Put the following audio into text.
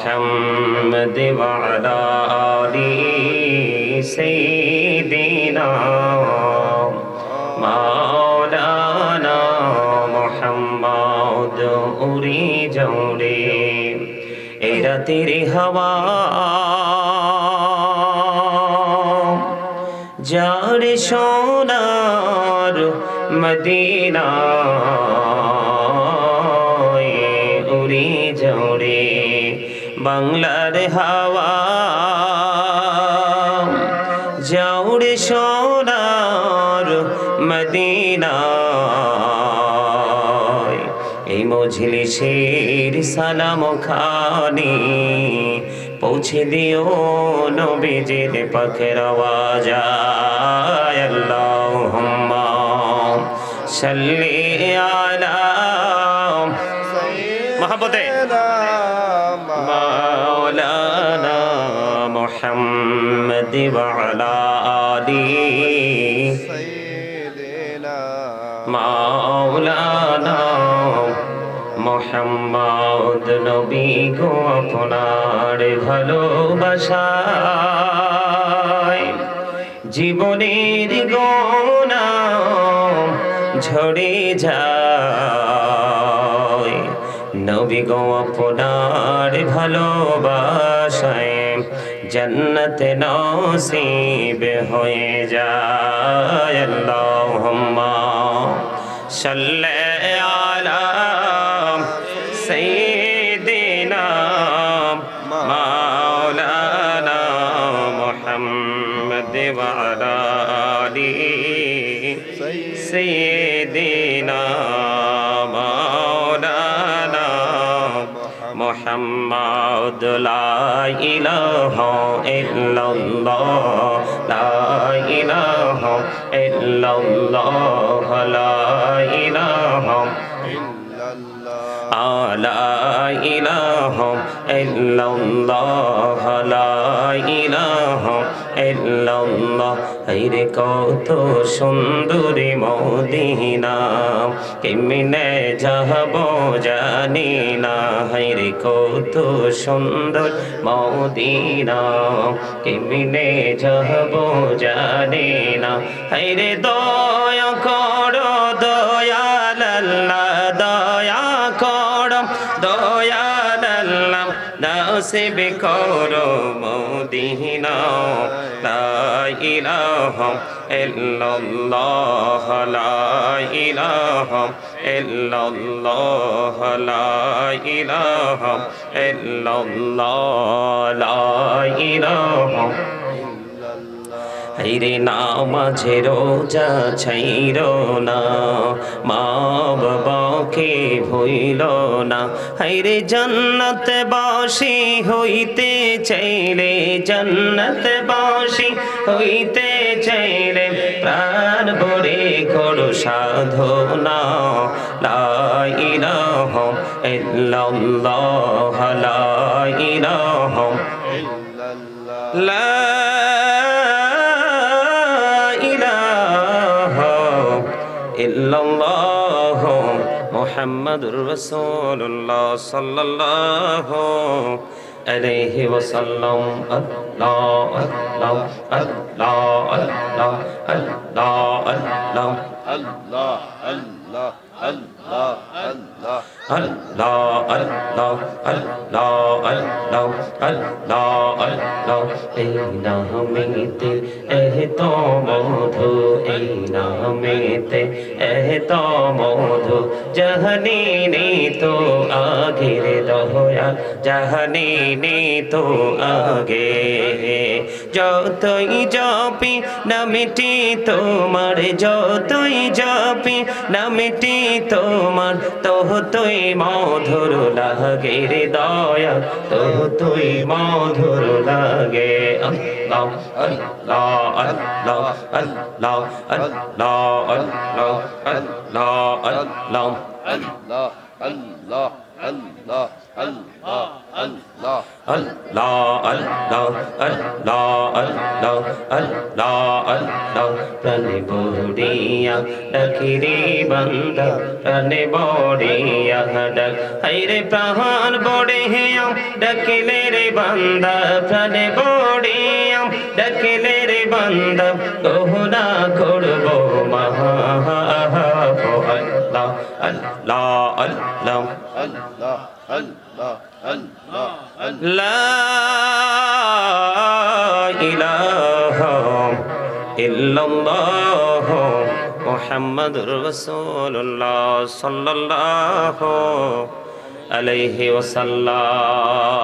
محمد وعلى آل سيدنا مولانا محمد উড়ে যাওরে এই রাতের হাওয়া যারে সোনার মদিনা উড়ে যাওরে বাংলার হাওয়া যাওরে সোনার মদিনা এই মজলিসের সালাম খানি পৌঁছে দিও নবীজির পাখের আওয়াজ আল্লাহুম্মা সাল্লি আলা মহব্বতে মাওলানা মুহাম্মদ ওয়া আলা আলি সাইয়্যিদিনা মাওলানা মুহাম্মদ নবী গো আপনার ভালোবাসায় জীবনের গোনা ঝরে যায় নবী গো আপনার ভালোবাসায় জান্নাত নসিব হয়ে যায় আল্লাহুম্মা সাল্লি আলা سيدنا مولانا محمد وعلى آله سيدنا مولانا محمد لا إله إلا الله لا إله إلا الله لا إله لا إله إلا الله لا إله إلا الله হায়রে কত সুন্দরী মদিনা কেমনে যাব জানি না হায়রে কত সুন্দর মদিনা কেমনে যাব জানি না হায়রে দয়া করো দয়াল আল্লাহ দয়া করো দয়াল আল্লাহ নাসিব করো মদিনা লা ইলাহা ইল্লাল্লাহ লা ইলাহা ইল্লাল্লাহ লা ইলাহা ইল্লাল্লাহ লা ইলাহা হায়রে নামাজে রোজা ছাইরো না মা বাবাকে ভুইলো না হায়রে জান্নাতবাসী হইতে চাইলে জান্নাতবাসী হইতে চাইলে প্রাণ ভরে করো সাধনা লা ইলাহা ইল্লাল্লাহ লা ইলাহা ইল্লাল্লাহ ইল্লাল্লাহ মুহাম্মাদুর রাসূলুল্লাহ সাল্লাল্লাহু আলাইহি ওয়াসাল্লাম আল্লাহ আল্লাহ আল্লাহ আল্লাহ আল্লাহ আল্লাহ আল্লাহ আল্লাহ আল্লাহ আল্লাহ আল্লাহ আল্লাহ আল্লাহ আল্লাহ আল্লাহ এই নামেতে এত মধু এই নামেতে এত মধু জাহানি নে তো আগের দয়া জাহানি নে তো আগে যতই জপি নামটি তোমার যতই জপি নামটি তোমার তোই মধুর লাগে রে দয়া তোই মধুর লাগে আল্লাহ আল্লাহ আল্লাহ আল্লাহ আল্লাহ আল্লাহ আল্লাহ আল্লাহ আল্লাহ আল্লাহ আল্লাহ আল্লাহ আল্লাহ আল্লাহ আল্লাহ আল্লাহ আল্লাহ আল্লাহ আল্লাহ প্রাণে বড়িয়া ডাকিরে বান্দা প্রাণে বড়িয়া ডাক হাইরে প্রাণ বড়িয়া ডাকিলে রে বান্দা প্রাণে বড়িয়া ডাকিলে রে বান্দা কোহনা করব মহা আল্লাহ আল্লাহ আল্লাহ আল্লাহ আল্লাহ আল্লাহ লা ইলাহা ইল্লাল্লাহ মুহাম্মাদুর রাসূলুল্লাহ সাল্লাল্লাহু আলাইহি ওয়াসাল্লাম।